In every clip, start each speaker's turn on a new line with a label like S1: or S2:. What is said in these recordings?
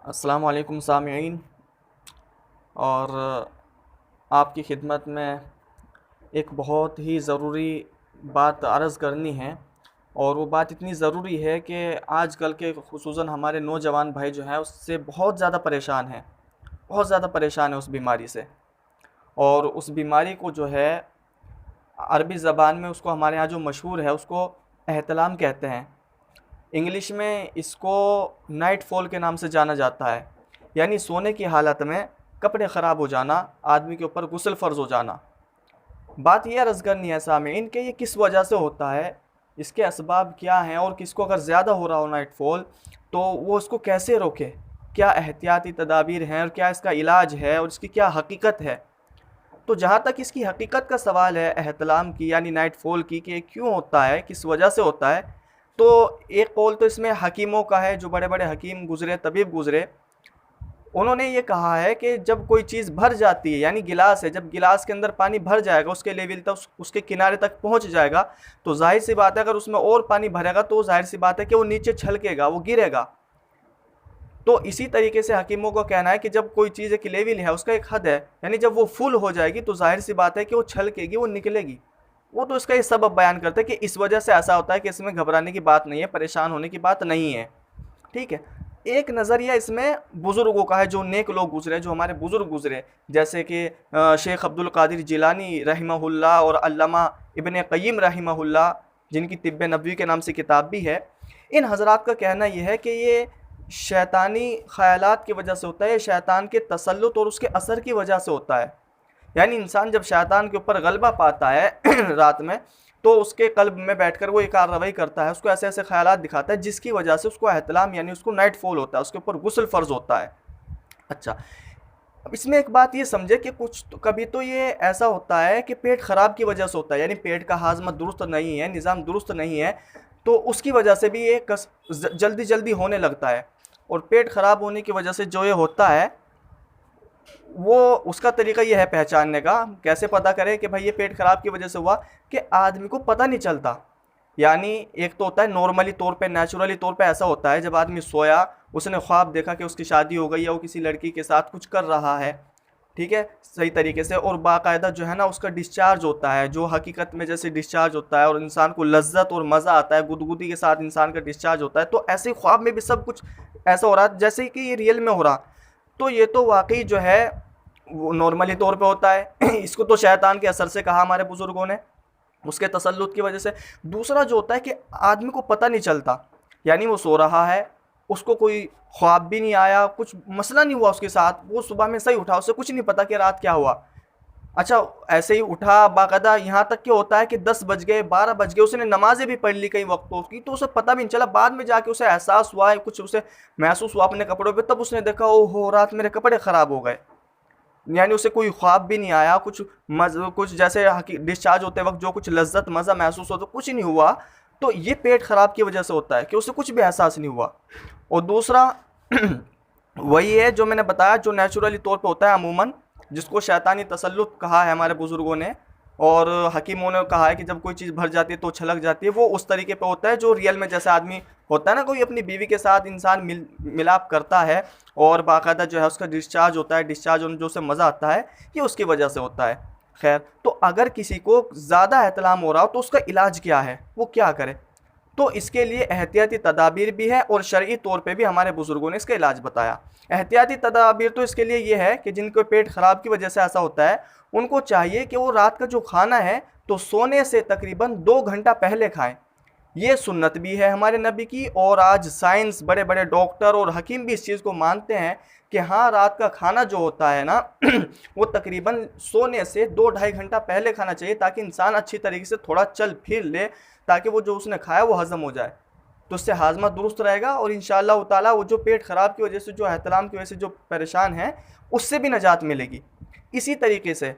S1: अस्सलाम वालेकुम सामीईन। और आपकी खिदमत में एक बहुत ही ज़रूरी बात अर्ज़ करनी है। और वो बात इतनी ज़रूरी है कि आजकल के ख़ुसूसन हमारे नौजवान भाई जो हैं उससे बहुत ज़्यादा परेशान हैं, बहुत ज़्यादा परेशान है उस बीमारी से। और उस बीमारी को जो है अरबी ज़बान में उसको हमारे यहाँ जो मशहूर है उसको एहतलाम कहते हैं। इंग्लिश में इसको नाइट फॉल के नाम से जाना जाता है, यानी सोने की हालत में कपड़े ख़राब हो जाना, आदमी के ऊपर गुस्ल फ़र्ज़ हो जाना। बात यह अर्ज़ करनी है सामीन कि ये किस वजह से होता है, इसके असबाब क्या हैं, और किसको अगर ज़्यादा हो रहा हो नाइट फॉल तो वो इसको कैसे रोके, क्या एहतियाती तदाबीर हैं और क्या इसका इलाज है और इसकी क्या हकीकत है। तो जहाँ तक इसकी हकीकत का सवाल है एहतलाम की यानी नाइट फॉल की, कि क्यों होता है, किस वजह से होता है, तो एक कौल तो इसमें हकीमों का है, जो बड़े बड़े हकीम गुज़रे, तबीब गुज़रे, उन्होंने ये कहा है कि जब कोई चीज़ भर जाती है, यानी गिलास है, जब गिलास के अंदर पानी भर जाएगा, उसके लेवल तक, उसके किनारे तक पहुंच जाएगा, तो जाहिर सी बात है अगर उसमें और पानी भरेगा तो जाहिर सी बात है कि वो नीचे छलकेगा, वो गिरेगा। तो इसी तरीके से हकीमों का कहना है कि जब कोई चीज़ एक लेवल है, उसका एक हद है, यानी जब वो फुल हो जाएगी तो जाहिर सी बात है कि वो छलकेगी, वो निकलेगी। वो तो इसका ये सबब बयान करते हैं कि इस वजह से ऐसा होता है, कि इसमें घबराने की बात नहीं है, परेशान होने की बात नहीं है। ठीक है। एक नज़रिया इसमें बुज़ुर्गों का है, जो नेक लोग गुजरे, जो हमारे बुज़ुर्ग गुजरे, जैसे कि शेख अब्दुल कादिर जिलानी रहमहुल्लाह और अल्लामा इब्ने क़य्यिम रहमहुल्लाह, जिनकी तिब्बे नबवी के नाम से किताब भी है। इन हज़रात का कहना यह है कि ये शैतानी ख़यालात की वजह से होता है, शैतान के तसल्लुत और उसके असर की वजह से होता है। यानी इंसान जब शैतान के ऊपर गलबा पाता है रात में, तो उसके कल्ब में बैठकर वो एक कार्रवाई करता है, उसको ऐसे ऐसे ख्यालात दिखाता है, जिसकी वजह से उसको एहतलाम यानी उसको नाइट फॉल होता है, उसके ऊपर गुस्ल फ़र्ज़ होता है। अच्छा, अब इसमें एक बात ये समझे कि कुछ तो कभी तो ये ऐसा होता है कि पेट ख़राब की वजह से होता है, यानी पेट का हाजमा दुरुस्त नहीं है, निज़ाम दुरुस्त नहीं है, तो उसकी वजह से भी ये जल्दी जल्दी होने लगता है। और पेट ख़राब होने की वजह से जो ये होता है, वो उसका तरीका ये है पहचानने का, कैसे पता करें कि भाई ये पेट खराब की वजह से हुआ, कि आदमी को पता नहीं चलता। यानी एक तो होता है नॉर्मली तौर पे, नेचुरली तौर पे ऐसा होता है, जब आदमी सोया, उसने ख्वाब देखा कि उसकी शादी हो गई या वो किसी लड़की के साथ कुछ कर रहा है, ठीक है, सही तरीके से, और बाकायदा जो है ना उसका डिस्चार्ज होता है, जो हकीकत में जैसे डिस्चार्ज होता है, और इंसान को लज्जत और मज़ा आता है, गुदगुदी के साथ इंसान का डिस्चार्ज होता है, तो ऐसे ही ख्वाब में भी सब कुछ ऐसा हो रहा है जैसे कि ये रियल में हो रहा। तो ये तो वाकई जो है वो नॉर्मली तौर पे होता है इसको तो शैतान के असर से कहा हमारे बुजुर्गों ने, उसके तसल्लुत की वजह से। दूसरा जो होता है कि आदमी को पता नहीं चलता, यानी वो सो रहा है, उसको कोई ख्वाब भी नहीं आया, कुछ मसला नहीं हुआ उसके साथ, वो सुबह में सही उठा, उसे कुछ नहीं पता कि रात क्या हुआ। अच्छा, ऐसे ही उठा बाकायदा, यहाँ तक कि होता है कि 10 बज गए, 12 बज गए, उसने नमाजें भी पढ़ ली कई वक्तों की, तो उसे पता भी नहीं चला, बाद में जाके उसे एहसास हुआ है, कुछ उसे महसूस हुआ अपने कपड़ों पे, तब उसने देखा ओहो रात मेरे कपड़े ख़राब हो गए। यानी उसे कोई ख्वाब भी नहीं आया, कुछ जैसे डिस्चार्ज होते वक्त जो कुछ लज्जत मज़ा महसूस होता, कुछ नहीं हुआ। तो ये पेट खराब की वजह से होता है कि उसे कुछ भी एहसास नहीं हुआ। और दूसरा वही है जो मैंने बताया, जो नेचुरली तौर पे होता है अमूमन, जिसको शैतानी तसल्लुत कहा है हमारे बुज़ुर्गों ने, और हकीमों ने कहा है कि जब कोई चीज़ भर जाती है तो छलक जाती है, वो उस तरीके पे होता है जो रियल में, जैसे आदमी होता है ना, कोई अपनी बीवी के साथ इंसान मिलाप करता है और बाकायदा जो है उसका डिस्चार्ज होता है, डिस्चार्ज होने जो उसे मज़ा आता है, ये उसकी वजह से होता है। खैर, तो अगर किसी को ज़्यादा एहतलाम हो रहा हो तो उसका इलाज क्या है, वो क्या करे, तो इसके लिए एहतियाती तदाबीर भी है और शरई तौर पे भी हमारे बुज़ुर्गों ने इसका इलाज बताया। एहतियाती तदाबीर तो इसके लिए ये है कि जिनको पेट ख़राब की वजह से ऐसा होता है, उनको चाहिए कि वो रात का जो खाना है तो सोने से तकरीबन 2 घंटा पहले खाएं। ये सुन्नत भी है हमारे नबी की, और आज साइंस, बड़े बड़े डॉक्टर और हकीम भी इस चीज़ को मानते हैं कि हाँ, रात का खाना जो होता है ना वो तकरीबन सोने से 2-2.5 घंटा पहले खाना चाहिए, ताकि इंसान अच्छी तरीके से थोड़ा चल फिर ले, ताकि वो जो उसने खाया वो हज़म हो जाए, तो उससे हाजमा दुरुस्त रहेगा, और इंशाअल्लाह ताला वो जो पेट ख़राब की वजह से, जो एहतलाम की वजह से जो परेशान है, उससे भी निजात मिलेगी। इसी तरीके से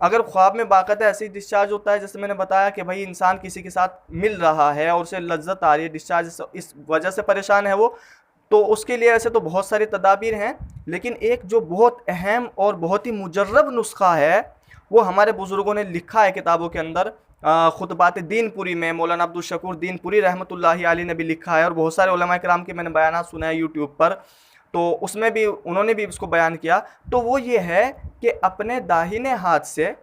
S1: अगर ख्वाब में बाकायदा ऐसे ही डिस्चार्ज होता है, जैसे मैंने बताया कि भाई इंसान किसी के साथ मिल रहा है और उसे लज्जत आ रही है, डिस्चार्ज इस वजह से परेशान है वो, तो उसके लिए ऐसे तो बहुत सारी तदाबीर हैं, लेकिन एक जो बहुत अहम और बहुत ही मुजर्रब नुस्खा है, वो हमारे बुज़ुर्गों ने लिखा है किताबों के अंदर। खुतबात दीनपुरी में मौलाना अब्दुल शकूर दीनपुरी रहमतुल्लाहि अलैह ने भी लिखा है, और बहुत सारे उलमा किराम के मैंने बयानात सुना है यूट्यूब पर। तो उसमें भी उन्होंने भी उसको बयान किया। तो वो ये है कि अपने दाहिने हाथ से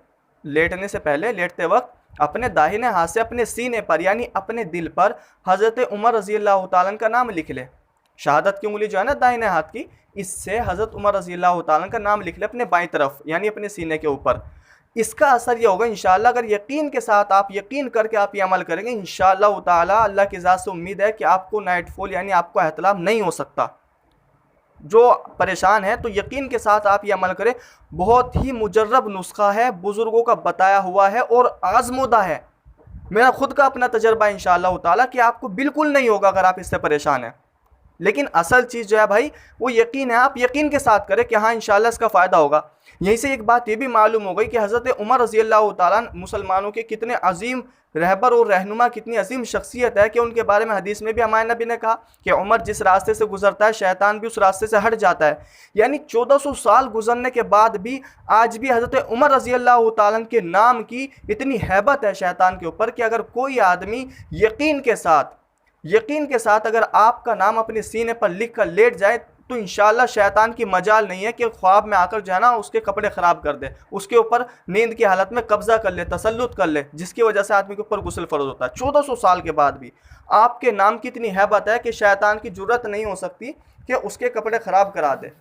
S1: लेटने से पहले, लेटते वक्त अपने दाहिने हाथ से अपने सीने पर यानी अपने दिल पर हज़रत उमर रज़ी अल्लाह तआला का नाम लिख ले। शहादत की उंगली जो है ना दाहिने हाथ की, इससे हज़रत उमर रज़ी अल्लाह तआला का नाम लिख ले अपने बाईं तरफ यानी अपने सीने के ऊपर। इसका असर ये होगा इंशाअल्लाह, अगर यकीन के साथ आप यकीन करके आप ये अमल करेंगे इंशाअल्लाह ताला, अल्लाह की ज़ात से उम्मीद है कि आपको नाइट फॉल यानी आपको एहतलाम नहीं हो सकता। जो परेशान है तो यकीन के साथ आप ये अमल करें। बहुत ही मुजर्रब नुस्खा है, बुज़ुर्गों का बताया हुआ है और आजमूदा है। मेरा खुद का अपना तजर्बा इंशाअल्लाह ताला कि आपको बिल्कुल नहीं होगा अगर आप इससे परेशान हैं। लेकिन असल चीज़ जो है भाई वो यकीन है, आप यकीन के साथ करें कि हाँ इंशाअल्लाह इसका फ़ायदा होगा। यहीं से एक बात ये भी मालूम हो गई कि हज़रत उमर रज़ी अल्लाह ताला मुसलमानों के कितने अजीम रहबर और रहनुमा, कितनी अजीम शख्सियत है कि उनके बारे में हदीस में भी हमारे नबी ने कहा कि उमर जिस रास्ते से गुजरता है शैतान भी उस रास्ते से हट जाता है। यानी 1400 साल गुजरने के बाद भी आज भी हज़रत उमर रज़ी अल्लाह ताला के नाम की इतनी हैबत है शैतान के ऊपर कि अगर कोई आदमी यकीन के साथ अगर आपका नाम अपने सीने पर लिख कर लेट जाए तो इंशाअल्लाह शैतान की मजाल नहीं है कि ख्वाब में आकर जो है ना उसके कपड़े ख़राब कर दे, उसके ऊपर नींद की हालत में कब्जा कर ले, तसल्लुत कर ले, जिसकी वजह से आदमी के ऊपर गुस्ल फ़र्ज होता है। 1400 साल के बाद भी आपके नाम की इतनी हैबत है कि शैतान की जुर्रत नहीं हो सकती कि उसके कपड़े ख़राब करा दे।